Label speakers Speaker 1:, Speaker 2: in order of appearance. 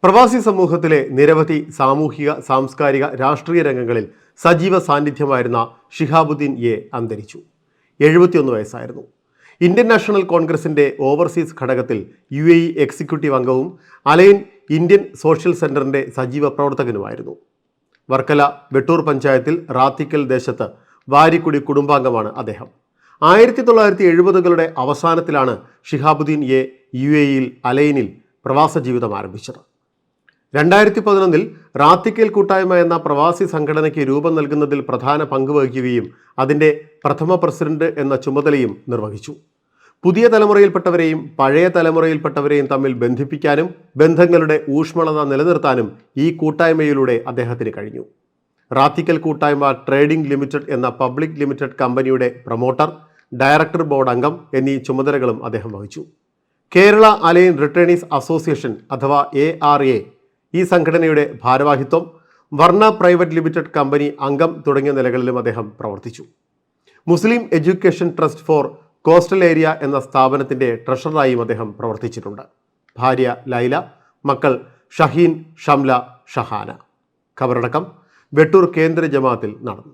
Speaker 1: പ്രവാസി സമൂഹത്തിലെ നിരവധി സാമൂഹിക, സാംസ്കാരിക, രാഷ്ട്രീയ രംഗങ്ങളിൽ സജീവ സാന്നിധ്യമായിരുന്ന ഷിഹാബുദ്ദീൻ എ അന്തരിച്ചു. 71 വയസ്സായിരുന്നു. ഇന്ത്യൻ നാഷണൽ കോൺഗ്രസിന്റെ ഓവർസീസ് ഘടകത്തിൽ UAE എക്സിക്യൂട്ടീവ് അംഗവും അലൈൻ ഇന്ത്യൻ സോഷ്യൽ സെന്ററിന്റെ സജീവ പ്രവർത്തകനുമായിരുന്നു. വർക്കല വെട്ടൂർ പഞ്ചായത്തിൽ റാത്തിക്കൽ ദേശത്ത് വാരിക്കുടി കുടുംബാംഗമാണ് അദ്ദേഹം. 1970കളുടെ അവസാനത്തിലാണ് ഷിഹാബുദ്ദീൻ എ UAEയിൽ അലൈനിൽ പ്രവാസ ജീവിതം ആരംഭിച്ചത്. 2011 റാത്തിക്കൽ കൂട്ടായ്മ എന്ന പ്രവാസി സംഘടനയ്ക്ക് രൂപം നൽകുന്നതിൽ പ്രധാന പങ്ക് വഹിക്കുകയും അതിൻ്റെ പ്രഥമ പ്രസിഡന്റ് എന്ന ചുമതലയും നിർവഹിച്ചു. പുതിയ തലമുറയിൽപ്പെട്ടവരെയും പഴയ തലമുറയിൽപ്പെട്ടവരെയും തമ്മിൽ ബന്ധിപ്പിക്കാനും ബന്ധങ്ങളുടെ ഊഷ്മളത നിലനിർത്താനും ഈ കൂട്ടായ്മയിലൂടെ അദ്ദേഹത്തിന് കഴിഞ്ഞു. റാത്തിക്കൽ കൂട്ടായ്മ ട്രേഡിംഗ് ലിമിറ്റഡ് എന്ന പബ്ലിക് ലിമിറ്റഡ് കമ്പനിയുടെ പ്രൊമോട്ടർ, ഡയറക്ടർ ബോർഡ് അംഗം എന്നീ ചുമതലകളും അദ്ദേഹം വഹിച്ചു. കേരള അലൈൻ റിട്ടേണീസ് അസോസിയേഷൻ അഥവാ ARA ഈ സംഘടനയുടെ ഭാരവാഹിത്വം, വർണ്ണ പ്രൈവറ്റ് ലിമിറ്റഡ് കമ്പനി അംഗം തുടങ്ങിയ നിലകളിലും അദ്ദേഹം പ്രവർത്തിച്ചു. മുസ്ലിം education trust four coastal area എന്ന സ്ഥാപനത്തിൻ്റെ ട്രഷററായും അദ്ദേഹം പ്രവർത്തിച്ചിട്ടുണ്ട്. ഭാര്യ ലൈല, മക്കൾ ഷഹീൻ, ഷംല, ഷഹാന. ഖബറടക്കം വെട്ടൂർ കേന്ദ്ര ജമാഅത്തിൽ നടന്നു.